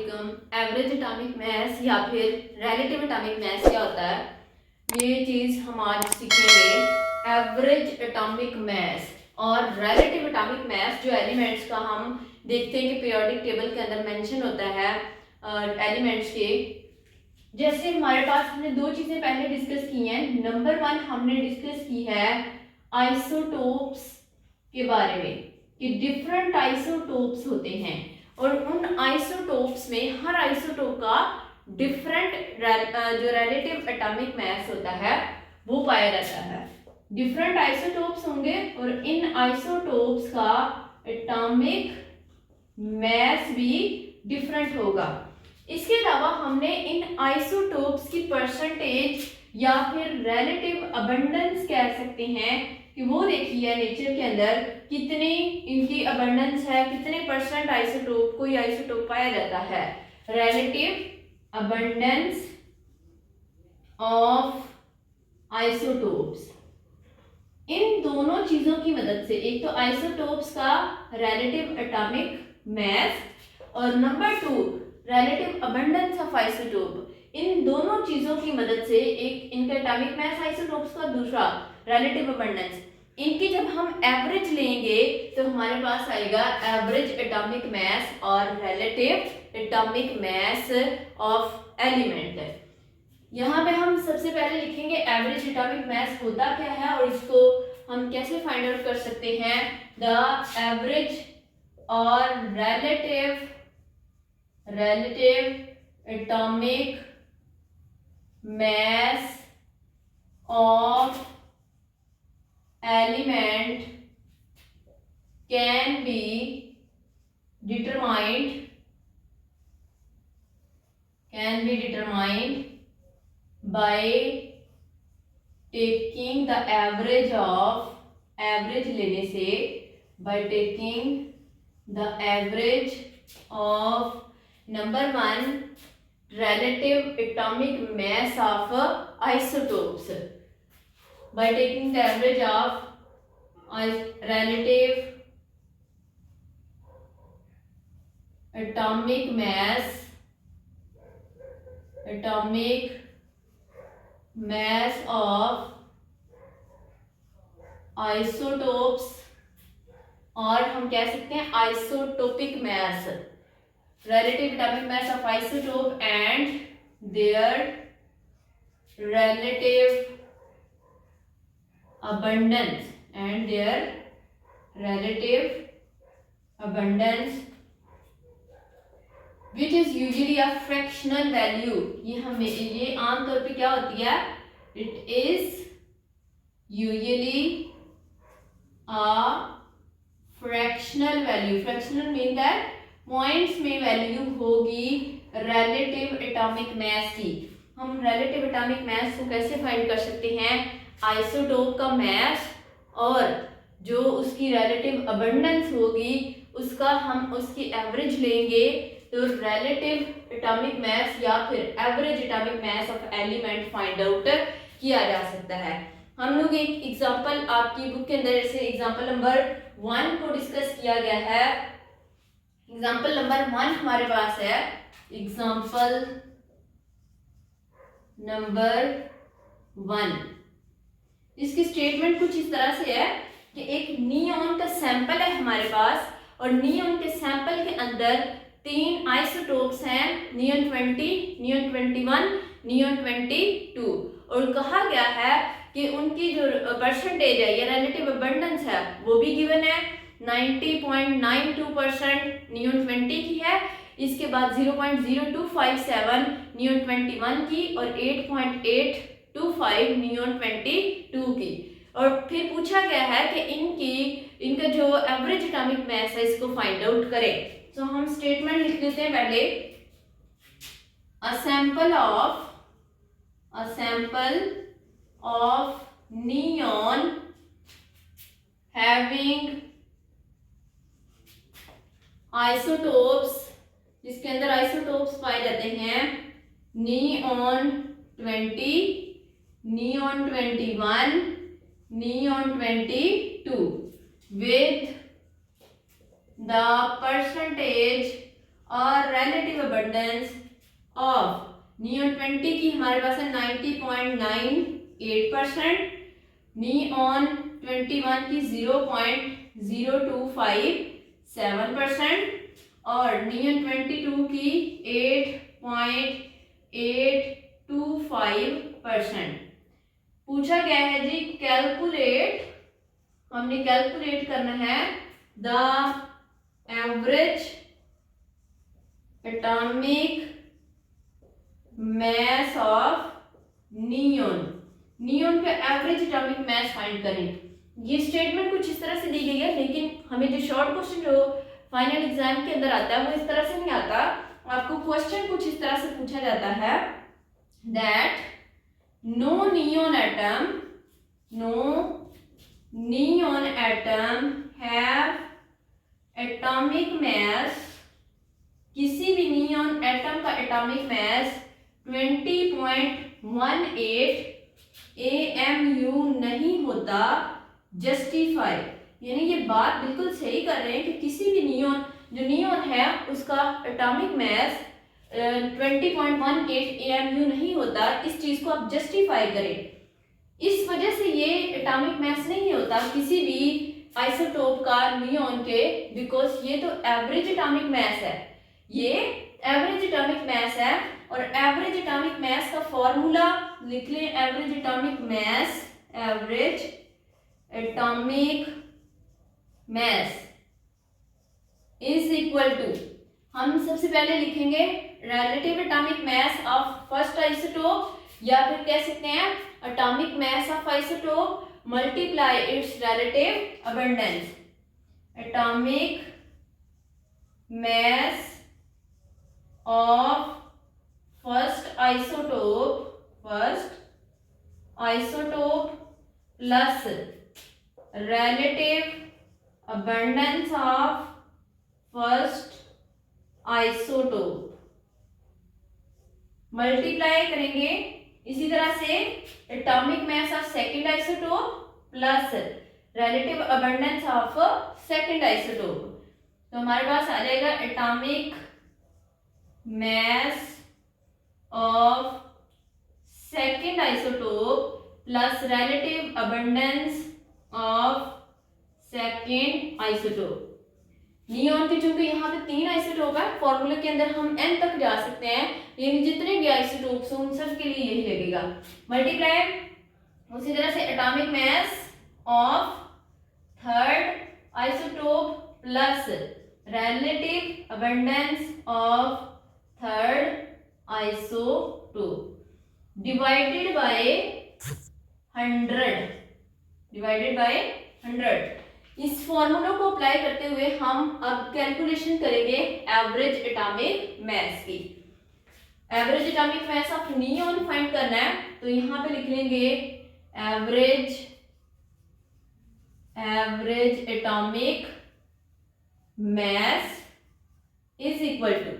वालेकुम। Average atomic मास या फिर रिलेटिव एटॉमिक मास क्या होता है, ये चीज़ हम आज सीखेंगे। एवरेज एटॉमिक मास और रिलेटिव एटॉमिक मास जो एलिमेंट्स का हम देखते हैं कि पीरियोडिक टेबल के अंदर मेंशन होता है एलिमेंट्स के। जैसे हमारे पास हमने दो चीज़ें पहले डिस्कस की हैं। नंबर 1 हमने डिस्कस की है आइसोटोप्स के बारे में कि डिफरेंट आइसोटोप्स होते हैं और उन आइसोटोप्स में हर आइसोटोप का डिफरेंट जो रिलेटिव एटॉमिक मास होता है वो पाया जाता है। डिफरेंट आइसोटोप्स होंगे और इन आइसोटोप्स का एटॉमिक मास भी डिफरेंट होगा। इसके अलावा हमने इन आइसोटोप्स की परसेंटेज या फिर रिलेटिव अबंडेंस कह सकते हैं कि वो देखी है नेचर के अंदर कितनी इनकी अबंडेंस है, कितने परसेंट आइसोटोप कोई आइसोटोप पाया जाता है। रिलेटिव अबंडेंस ऑफ आइसोटोप्स, इन दोनों चीजों की मदद से, एक तो आइसोटोप्स का रिलेटिव एटॉमिक मास और number 2 relative abundance of isotope, इन दोनों चीजों की मदद से एक इनका एटॉमिक मास आइसोटोप्स का, दूसरा रिलेटिव अबंडेंस, इनकी जब हम एवरेज लेंगे तो हमारे पास आएगा एवरेज एटॉमिक मास और relative atomic mass of element. यहाँ पे हम सबसे पहले लिखेंगे एवरेज एटॉमिक मास होता क्या है और इसको हम कैसे फाइंड आउट कर सकते हैं। द एवरेज और relative atomic mass of element can be determined by taking the average of, average लेने से, by taking the average of number 1 relative atomic mass of isotopes, by taking the average of relative atomic mass of isotopes, और हम कह सकते हैं isotopic mass, relative atomic mass of isotope and their relative abundance which is usually a fractional value। ये आमतौर पे क्या होती है, it is usually a fractional value। fractional mean that points में वैल्यू होगी रिलेटिव एटॉमिक मास की। हम रिलेटिव एटॉमिक मास को कैसे फाइंड कर सकते हैं, आइसोटोप का मास और जो उसकी रिलेटिव अबंडेंस होगी उसका हम उसकी एवरेज लेंगे तो रिलेटिव एटॉमिक मास या फिर average atomic mass of element find out किया जा सकता है। हम लोग एक एग्जांपल आपकी बुक के अंदर जैसे एग्जांपल नंबर 1 को डिस्कस किया गया है। एग्जाम्पल नंबर 1 हमारे पास है। एग्जाम्पल नंबर 1, इसकी स्टेटमेंट कुछ इस तरह से है कि एक नियॉन का सैंपल है हमारे पास और नियॉन के सैंपल के अंदर 3 आइसोटोप्स हैं, नियॉन 20, नियॉन 21, नियॉन 22, और कहा गया है कि उनकी जो परसेंटेज है या रिलेटिव अबंडेंस है वो भी गिवन है। 90.92% नियॉन 20 की है, इसके बाद 0.0257 नियॉन 21 की और 8.825 नियॉन 22 की। और फिर पूछा गया है कि इनका जो एवरेज एटॉमिक मास है इसको फाइंड आउट करें। तो हम स्टेटमेंट लिख लेते हैं पहले। A sample of neon having isotopes, जिसके अंदर आइसोटोप्स पाए जाते हैं neon 20, neon 21, neon 22 with the percentage और रिलेटिव अबंडेंस ऑफ नियॉन 20 की हमारे पास है 90.98%, नियॉन 21 की 0.0257% और नियॉन 22 की 8.825%। पूछा गया है जी कैलकुलेट, हमने कैलकुलेट करना है the average atomic mass of neon. Neon का एवरेज एटॉमिक मैस फाइंड करें। ये स्टेटमेंट कुछ इस तरह से दी गई है, लेकिन हमें जो शॉर्ट क्वेश्चन जो फाइनल एग्जाम के अंदर आता है वो इस तरह से नहीं आता। आपको क्वेश्चन कुछ इस तरह से पूछा जाता है that no neon atom have atomic mass, किसी भी नियॉन एटम का एटॉमिक मैस 20.18 AMU नहीं होता। जस्टिफाई, यानी ये बात बिल्कुल सही कर रहे हैं कि किसी भी नियॉन है उसका एटॉमिक मैस 20.18 AMU नहीं होता। इस चीज को आप जस्टिफाई करें। इस वजह से ये एटॉमिक मैस नहीं होता किसी भी आइसोटोप का नियॉन के, बिकॉज ये तो एवरेज एटॉमिक मैस है, ये एवरेज एटॉमिक मैस है। और एवरेज एटॉमिक मैस का फॉर्मूला लिख लें, average atomic mass is equal to, हम सबसे पहले लिखेंगे relative atomic mass of first isotope, या फिर कह सकते हैं atomic mass of isotope multiply its relative abundance. Atomic mass of first isotope plus relative abundance of first isotope multiply करेंगे। इसी तरह से atomic mass of second isotope plus relative abundance of second isotope, तो हमारे पास आ जाएगा atomic mass of second isotope plus relative abundance of second isotope. Neon के चूंकि यहाँ पे 3 आइसोटोप है, फॉर्मूले के अंदर हम n तक जा सकते हैं, यानी जितने भी आइसोटोप्स हैं उन सब के लिए यही लगेगा मल्टीप्लाई। उसी तरह से atomic mass of third isotope plus relative abundance of third isotope divided by 100। इस फॉर्मूला को अप्लाई करते हुए हम अब कैलकुलेशन करेंगे एवरेज एटॉमिक मैस की। Average atomic mass of neon find करना है, तो यहां पे लिख लेंगे average atomic mass is equal to,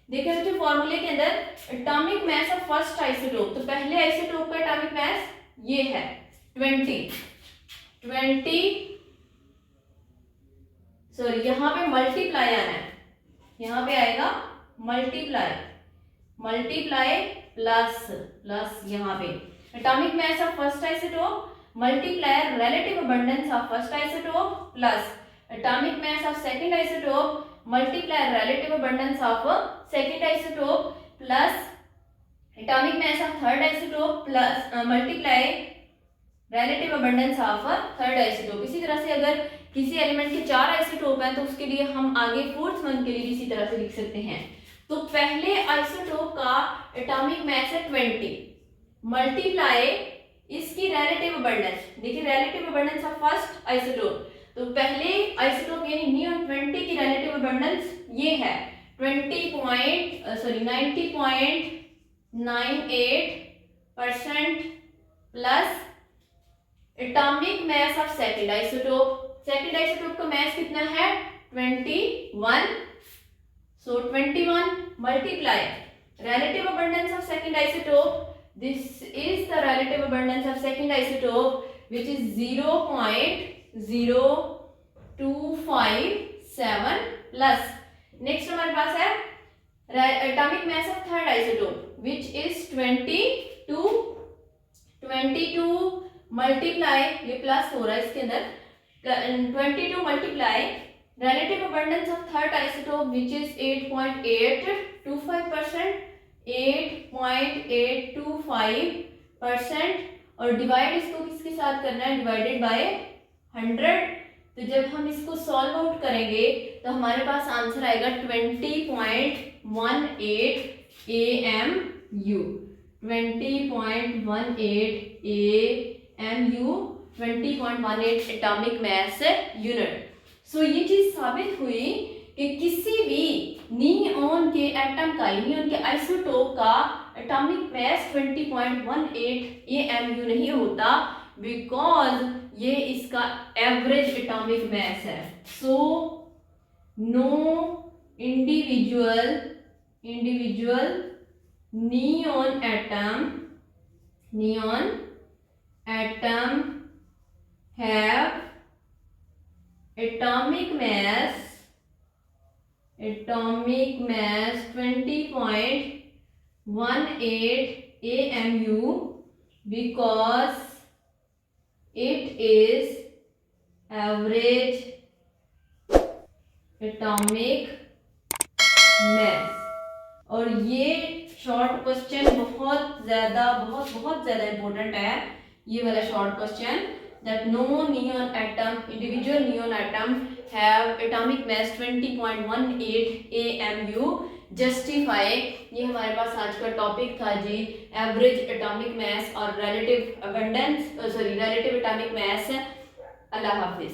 देखिए बच्चों फॉर्मूले के अंदर atomic mass of first isotope, तो पहले आइसोटोप का एटॉमिक मैस ये है 20, सॉरी यहाँ पे मल्टीप्लाई आना है, यहाँ पे आएगा मल्टीप्लाई प्लस यहाँ पे atomic mass of first isotope multiply relative abundance of first isotope plus atomic mass of second isotope multiply relative abundance of second isotope plus atomic mass of third isotope plus multiply relative abundance of third isotope. इसी तरह से अगर किसी element के 4 isotope हैं तो उसके लिए हम आगे फोर्थ वन के लिए इसी तरह से लिख सकते हैं। तो पहले आइसोटोप का एटॉमिक मैस है 20 मल्टीप्लाई इसकी रिलेटिव अबंडेंस, देखिए relative abundance of first isotope, तो पहले आइसोटोप यानी नियॉन 20 की रिलेटिव अबंडेंस ये है 90.98% plus atomic mass of second isotope का मैस कितना है 21, सो 21 multiply relative abundance of second isotope, this is the relative abundance of second isotope which is 0.0257 plus next हमारे पास है atomic mass of third isotope, which is 22 multiply, ये plus हो रहा है इसके अंदर, 22 multiply relative abundance of third isotope, which is 8.825%, 8.825%, और divide इसको किसके साथ करना है, डिवाइडेड बाय 100। तो जब हम इसको सॉल्व आउट करेंगे तो हमारे पास आंसर आएगा 20.18 AMU, 20.18 एटॉमिक मास यूनिट। सो ये चीज साबित हुई कि किसी भी नियॉन के एटम का, नियॉन के आइसोटोप का एटॉमिक मास 20.18 AMU नहीं होता, बिकॉज ये इसका एवरेज एटॉमिक मास है। So no individual neon atom have atomic mass 20.18 AMU, because it is average atomic mass। और ये शॉर्ट क्वेश्चन बहुत ज्यादा इंपॉर्टेंट है, ये वाला short question, that no neon atom, individual neon atom have atomic mass 20.18 AMU, justify। ये हमारे पास आज का टॉपिक था जी, एवरेज एटॉमिक मास और रिलेटिव एटॉमिक मास। अल्लाह हाफिज।